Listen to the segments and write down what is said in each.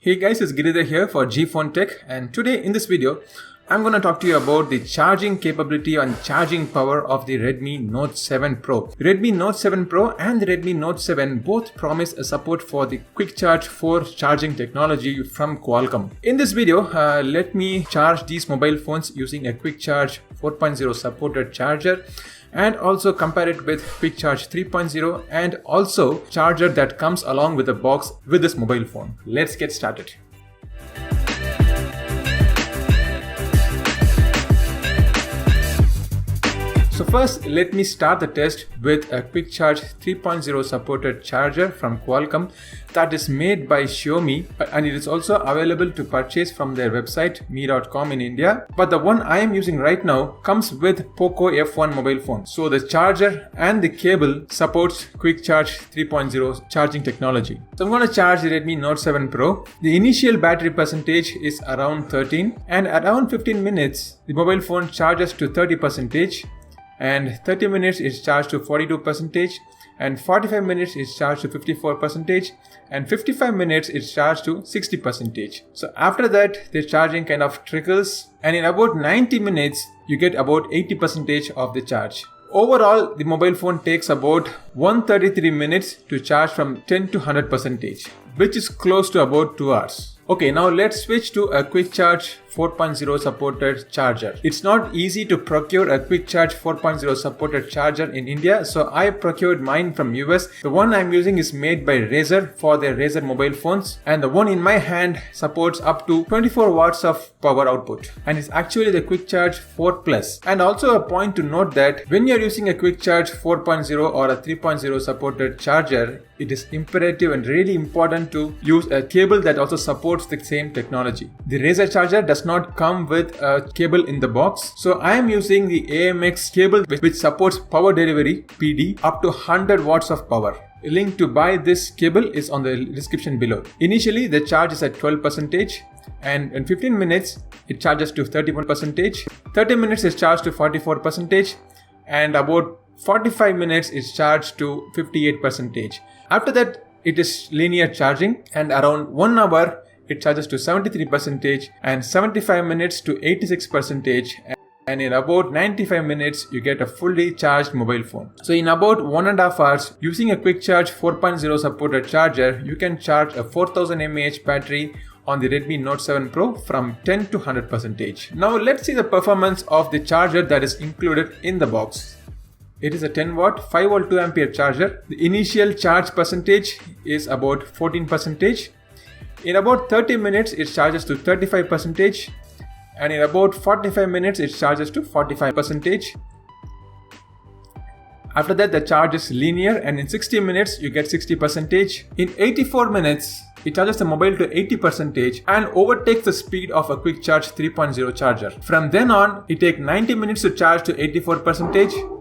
Hey guys, it's Giridhar here for G Phone Tech, and today in this video I'm going to talk to you about the charging capability and charging power of the Redmi Note 7 Pro. Redmi Note 7 Pro and the Redmi Note 7 both promise a support for the Quick Charge 4 charging technology from Qualcomm. In this video, let me charge these mobile phones using a Quick Charge 4.0 supported charger, and also compare it with Quick Charge 3.0 and also charger that comes along with the box with this mobile phone. Let's get started. So first, let me start the test with a Quick Charge 3.0 supported charger from Qualcomm that is made by Xiaomi, and it is also available to purchase from their website mi.com in India. But the one I am using right now comes with Poco F1 mobile phone. So the charger and the cable supports Quick Charge 3.0 charging technology. So I'm going to charge the Redmi Note 7 Pro. The initial battery percentage is around 13, and around 15 minutes the mobile phone charges to 30%. And 30 minutes is charged to 42%, and 45 minutes is charged to 54%, and 55 minutes is charged to 60%. So after that, the charging kind of trickles, and in about 90 minutes, you get about 80% of the charge. Overall, the mobile phone takes about 133 minutes to charge from 10 to 100%, which is close to about 2 hours. Okay, now let's switch to a Quick Charge 4.0 supported charger. It's not easy to procure a Quick Charge 4.0 supported charger in India, so I procured mine from US. The one I'm using is made by Razer for their Razer mobile phones, and the one in my hand supports up to 24 watts of power output, and it's actually the Quick Charge 4 Plus. And also a point to note that when you're using a Quick Charge 4.0 or a 3.0 supported charger, it is imperative and really important to use a cable that also supports the same technology. The Razer charger does not come with a cable in the box, so I am using the AMX cable which supports power delivery PD up to 100 watts of power. A link to buy this cable is on the description below. Initially the charge is at 12%, and in 15 minutes it charges to 31%, 30 minutes is charged to 44%, and about 45 minutes is charged to 58%. After that, it is linear charging, and around 1 hour it charges to 73%, and 75 minutes to 86%, and in about 95 minutes you get a fully charged mobile phone. So in about 1.5 hours, using a Quick Charge 4.0 supported charger, you can charge a 4000 mAh battery on the Redmi Note 7 Pro from 10 to 100%. Now let's see the performance of the charger that is included in the box. It is a 10 watt 5 volt 2 ampere charger. The initial charge percentage is about 14%. In about 30 minutes it charges to 35%, and in about 45 minutes it charges to 45%. After that, the charge is linear, and in 60 minutes you get 60%. In 84 minutes it charges the mobile to 80% and overtakes the speed of a Quick Charge 3.0 charger. From then on, it takes 90 minutes to charge to 84%,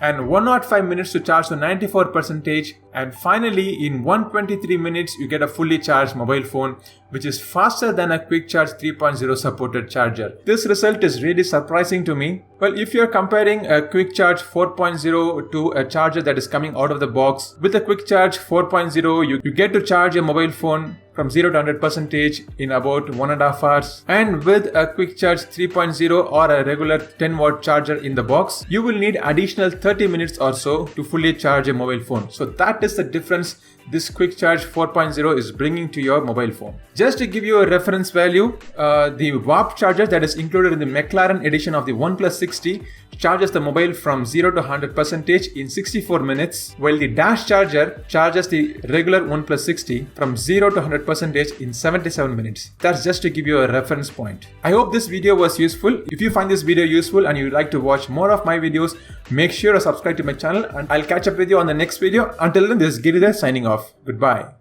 and 105 minutes to charge to 94%, and finally in 123 minutes you get a fully charged mobile phone, which is faster than a Quick Charge 3.0 supported charger. This result is really surprising to me. Well, if you're comparing a Quick Charge 4.0 to a charger that is coming out of the box, with a Quick Charge 4.0 you get to charge your mobile phone from 0 to 100% in about 1.5 hours, and with a Quick Charge 3.0 or a regular 10 watt charger in the box, you will need additional 30 minutes or so to fully charge a mobile phone. So that is the difference this Quick Charge 4.0 is bringing to your mobile phone. Just to give you a reference value, the Warp charger that is included in the McLaren edition of the OnePlus 60 charges the mobile from 0 to 100% in 64 minutes, while the Dash charger charges the regular OnePlus 60 from 0 to 100% in 77 minutes. That's just to give you a reference point. I hope this video was useful. If you find this video useful and you'd like to watch more of my videos, make sure to subscribe to my channel, and I'll catch up with you on the next video. Until then, this is Giridhar signing off. Goodbye.